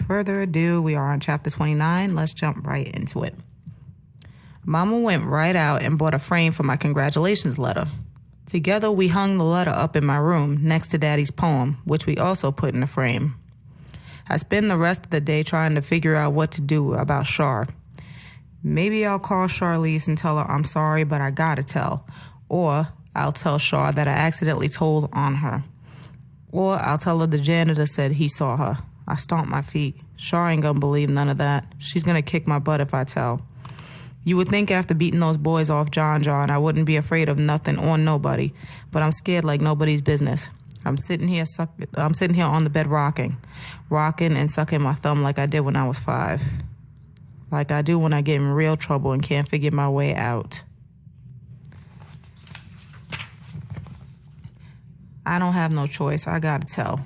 further ado, we are on chapter 29. Let's jump right into it. Mama went right out and bought a frame for my congratulations letter. Together, we hung the letter up in my room next to Daddy's poem, which we also put in the frame. I spend the rest of the day trying to figure out what to do about Char. Maybe I'll call Charlize and tell her I'm sorry, but I gotta tell. Or I'll tell Char that I accidentally told on her. Or I'll tell her the janitor said he saw her. I stomp my feet. Char ain't gonna believe none of that. She's gonna kick my butt if I tell. You would think after beating those boys off John I wouldn't be afraid of nothing or nobody, but I'm scared like nobody's business. I'm sitting here on the bed rocking and sucking my thumb like I did when I was 5. Like I do when I get in real trouble and can't figure my way out. I don't have no choice. I gotta tell.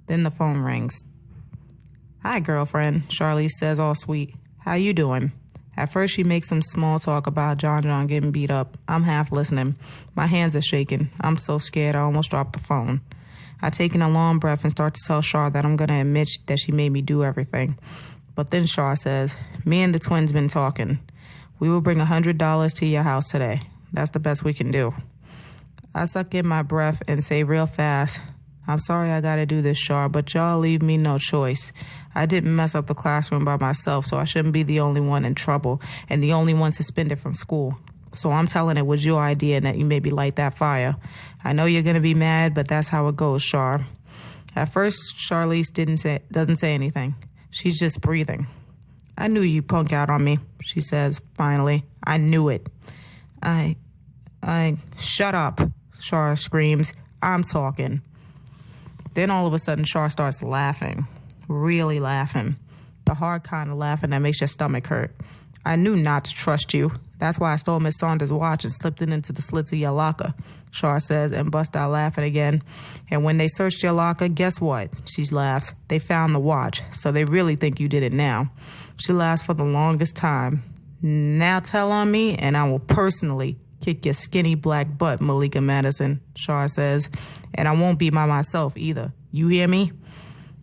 Then the phone rings. Hi, girlfriend, Charlize says all sweet. How you doing? At first, she makes some small talk about John getting beat up. I'm half listening. My hands are shaking. I'm so scared I almost dropped the phone. I take in a long breath and start to tell Char that I'm going to admit that she made me do everything. But then Char says, me and the twins been talking. We will bring $100 to your house today. That's the best we can do. I suck in my breath and say real fast, I'm sorry I gotta do this, Char, but y'all leave me no choice. I didn't mess up the classroom by myself, so I shouldn't be the only one in trouble and the only one suspended from school. So I'm telling it was your idea and that you made me light that fire. I know you're gonna be mad, but that's how it goes, Char. At first, Charlize doesn't say anything. She's just breathing. I knew you punk out on me, she says, finally. I knew it. Shut up, Char screams. I'm talking. Then all of a sudden, Char starts laughing, really laughing, the hard kind of laughing that makes your stomach hurt. I knew not to trust you. That's why I stole Miss Saunders' watch and slipped it into the slits of your locker, Char says, and bust out laughing again. And when they searched your locker, guess what? She laughs. They found the watch, so they really think you did it now. She laughs for the longest time. Now tell on me, and I will personally kick your skinny black butt, Malika Madison, Char says. And I won't be by myself either. You hear me?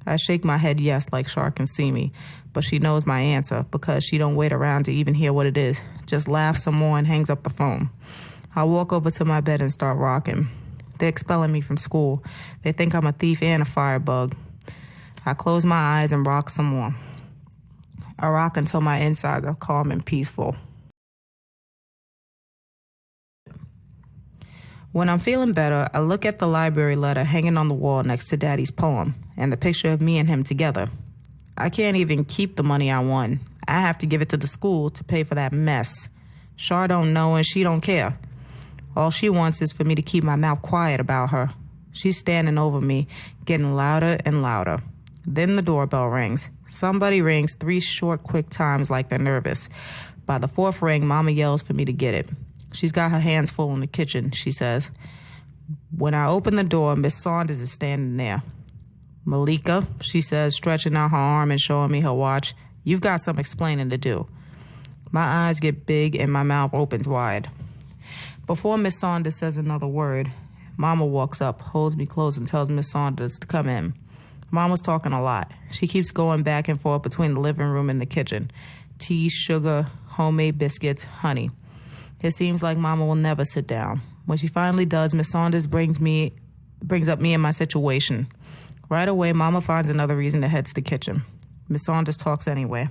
I shake my head yes, like Char can see me. But she knows my answer because she don't wait around to even hear what it is. Just laughs some more and hangs up the phone. I walk over to my bed and start rocking. They're expelling me from school. They think I'm a thief and a firebug. I close my eyes and rock some more. I rock until my insides are calm and peaceful. When I'm feeling better, I look at the library letter hanging on the wall next to Daddy's poem and the picture of me and him together. I can't even keep the money I won. I have to give it to the school to pay for that mess. Char don't know and she don't care. All she wants is for me to keep my mouth quiet about her. She's standing over me, getting louder and louder. Then the doorbell rings. Somebody rings 3 short, quick times like they're nervous. By the 4th ring, Mama yells for me to get it. She's got her hands full in the kitchen, she says. When I open the door, Miss Saunders is standing there. Malika, she says, stretching out her arm and showing me her watch, you've got some explaining to do. My eyes get big and my mouth opens wide. Before Miss Saunders says another word, Mama walks up, holds me close, and tells Miss Saunders to come in. Mama's talking a lot. She keeps going back and forth between the living room and the kitchen. Tea, sugar, homemade biscuits, honey. It seems like Mama will never sit down. When she finally does, Miss Saunders brings up me and my situation. Right away, Mama finds another reason to head to the kitchen. Miss Saunders talks anyway.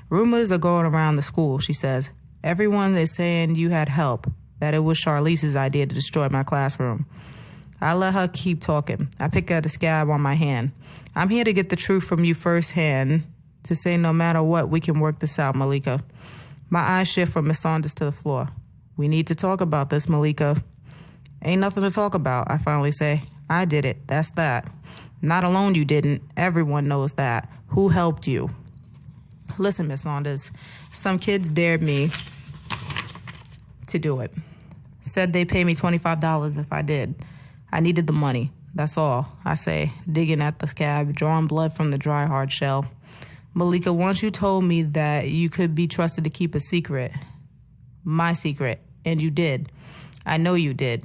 Rumors are going around the school, she says. Everyone is saying you had help, that it was Charlize's idea to destroy my classroom. I let her keep talking. I pick at the scab on my hand. I'm here to get the truth from you firsthand, to say no matter what, we can work this out, Malika. My eyes shift from Miss Saunders to the floor. We need to talk about this, Malika. Ain't nothing to talk about, I finally say. I did it. That's that. Not alone you didn't. Everyone knows that. Who helped you? Listen, Miss Saunders. Some kids dared me to do it. Said they'd pay me $25 if I did. I needed the money. That's all, I say, digging at the scab, drawing blood from the dry, hard shell. Malika, once you told me that you could be trusted to keep a secret. My secret. And you did. I know you did.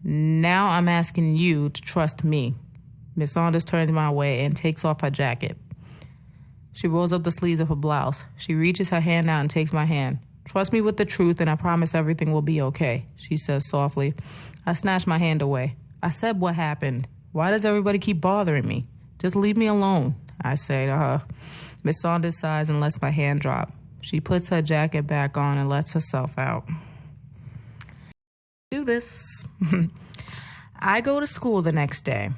Now I'm asking you to trust me. Miss Saunders turns my way and takes off her jacket. She rolls up the sleeves of her blouse. She reaches her hand out and takes my hand. "Trust me with the truth and I promise everything will be okay," she says softly. I snatch my hand away. "I said what happened. Why does everybody keep bothering me? Just leave me alone," I say to her. Miss Saunders sighs and lets my hand drop. She puts her jacket back on and lets herself out. Do this. I go to school the next day.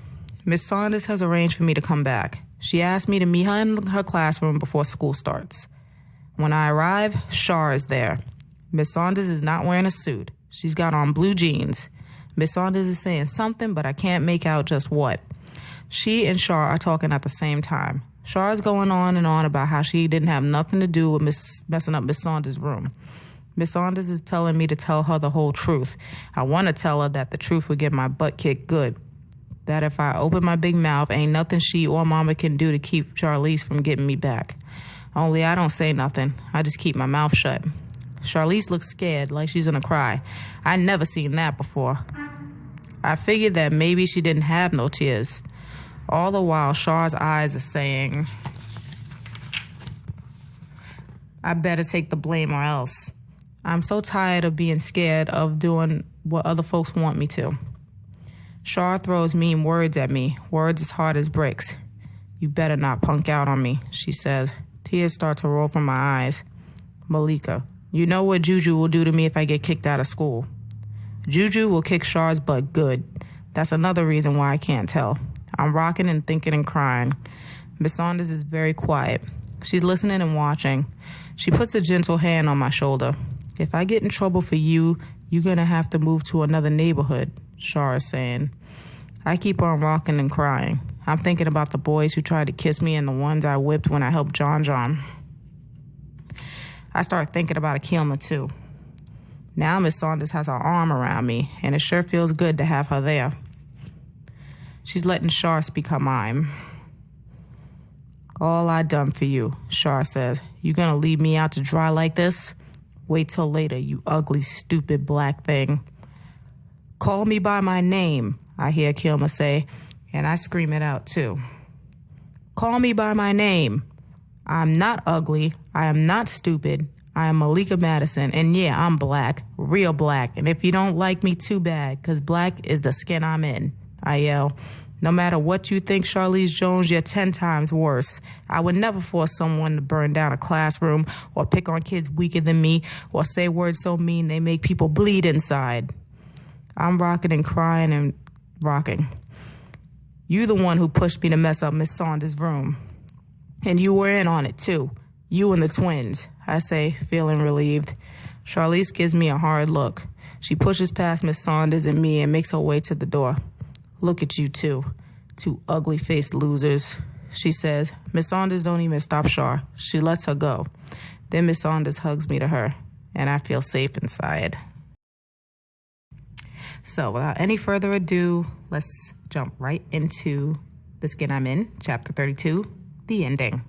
Miss Saunders has arranged for me to come back. She asked me to meet her in her classroom before school starts. When I arrive, Shar is there. Miss Saunders is not wearing a suit. She's got on blue jeans. Miss Saunders is saying something, but I can't make out just what. She and Shar are talking at the same time. Shar is going on and on about how she didn't have nothing to do with messing up Miss Saunders' room. Miss Saunders is telling me to tell her the whole truth. I want to tell her that the truth would get my butt kicked good. That if I open my big mouth, ain't nothing she or Mama can do to keep Charlize from getting me back. Only I don't say nothing. I just keep my mouth shut. Charlize looks scared, like she's gonna cry. I never seen that before. I figured that maybe she didn't have no tears. All the while, Char's eyes are saying, I better take the blame or else. I'm so tired of being scared of doing what other folks want me to. Char throws mean words at me, words as hard as bricks. "You better not punk out on me," she says. Tears start to roll from my eyes. "Malika, you know what Juju will do to me if I get kicked out of school." Juju will kick Char's butt good. That's another reason why I can't tell. I'm rocking and thinking and crying. Miss Saunders is very quiet. She's listening and watching. She puts a gentle hand on my shoulder. "If I get in trouble for you, you're going to have to move to another neighborhood," Char is saying. I keep on rocking and crying. I'm thinking about the boys who tried to kiss me and the ones I whipped when I helped John. I start thinking about Akilma too. Now Miss Saunders has her arm around me, and it sure feels good to have her there. She's letting Char speak her mind. "All I done for you," Char says. "You gonna leave me out to dry like this? Wait till later, you ugly, stupid black thing." "Call me by my name," I hear Kilma say, and I scream it out too. "Call me by my name. I'm not ugly. I am not stupid. I am Malika Madison, and yeah, I'm black, real black, and if you don't like me, too bad, because black is the skin I'm in," I yell. "No matter what you think, Charlize Jones, you're 10 times worse. I would never force someone to burn down a classroom or pick on kids weaker than me or say words so mean they make people bleed inside." I'm rocking and crying and rocking. "You the one who pushed me to mess up Miss Saunders' room. And you were in on it too. You and the twins," I say, feeling relieved. Charlize gives me a hard look. She pushes past Miss Saunders and me and makes her way to the door. "Look at you two ugly-faced losers," she says. Miss Saunders don't even stop Char. She lets her go. Then Miss Saunders hugs me to her, and I feel safe inside. So without any further ado, let's jump right into The Skin I'm In, Chapter 32, the ending.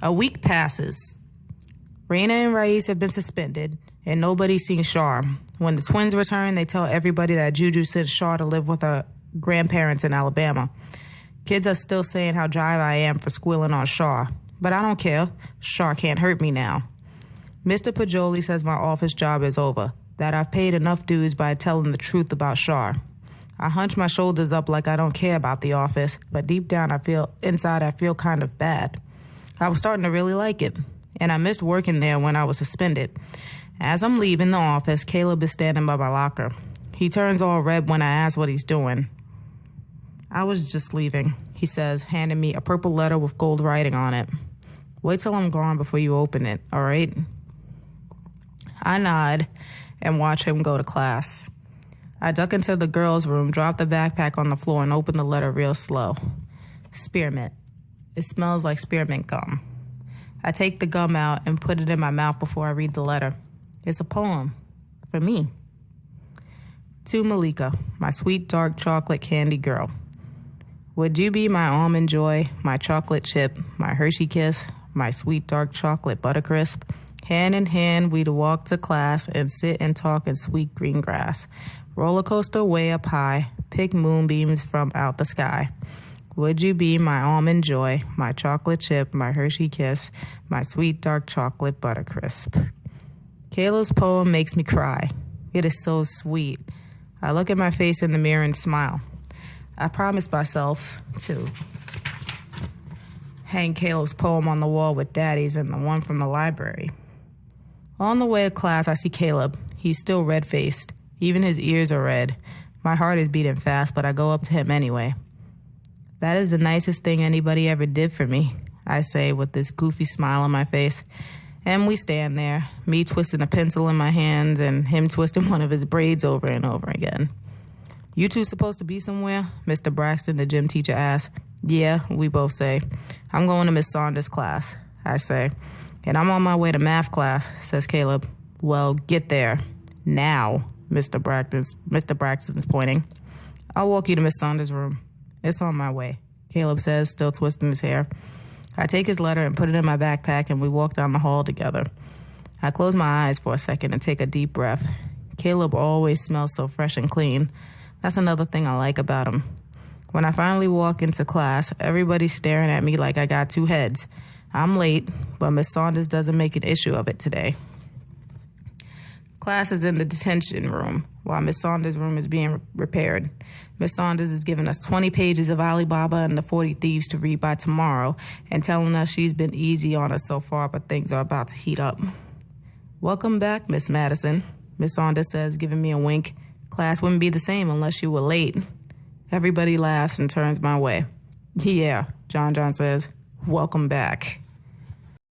A week passes. Raina and Rais have been suspended, and nobody's seen Char. When the twins return, they tell everybody that Juju sent Char to live with her grandparents in Alabama. Kids are still saying how jive I am for squealing on Char, but I don't care. Char can't hurt me now. Mr. Pajoli says my office job is over, that I've paid enough dues by telling the truth about Char. I hunch my shoulders up like I don't care about the office, but deep down I feel kind of bad. I was starting to really like it, and I missed working there when I was suspended. As I'm leaving the office, Caleb is standing by my locker. He turns all red when I ask what he's doing. "I was just leaving," he says, handing me a purple letter with gold writing on it. "Wait till I'm gone before you open it, all right?" I nod and watch him go to class. I duck into the girls' room, drop the backpack on the floor, and open the letter real slow. Spearmint. It smells like spearmint gum. I take the gum out and put it in my mouth before I read the letter. It's a poem. For me. To Malika, my sweet dark chocolate candy girl. Would you be my almond joy, my chocolate chip, my Hershey kiss, my sweet dark chocolate buttercrisp? Hand in hand, we'd walk to class and sit and talk in sweet green grass. Roller coaster way up high, pick moonbeams from out the sky. Would you be my almond joy, my chocolate chip, my Hershey kiss, my sweet dark chocolate buttercrisp? Caleb's poem makes me cry. It is so sweet. I look at my face in the mirror and smile. I promised myself to hang Caleb's poem on the wall with Daddy's and the one from the library. On the way to class, I see Caleb. He's still red-faced. Even his ears are red. My heart is beating fast, but I go up to him anyway. That is the nicest thing anybody ever did for me, I say with this goofy smile on my face. And we stand there, me twisting a pencil in my hands and him twisting one of his braids over and over again. You two supposed to be somewhere? Mr. Braxton, the gym teacher, asks. Yeah, we both say. I'm going to Miss Saunders' class, I say. And I'm on my way to math class, says Caleb. Well, get there. Now, Mr. Braxton's pointing. I'll walk you to Miss Saunders' room. It's on my way, Caleb says, still twisting his hair. I take his letter and put it in my backpack, and we walk down the hall together. I close my eyes for a second and take a deep breath. Caleb always smells so fresh and clean. That's another thing I like about him. When I finally walk into class, everybody's staring at me like I got two heads. I'm late, but Miss Saunders doesn't make an issue of it today. Class is in the detention room while Miss Saunders' room is being repaired. Miss Saunders is giving us 20 pages of Alibaba and the 40 Thieves to read by tomorrow and telling us she's been easy on us so far, but things are about to heat up. Welcome back, Miss Madison, Miss Saunders says, giving me a wink. Class wouldn't be the same unless you were late. Everybody laughs and turns my way. Yeah, John says, welcome back.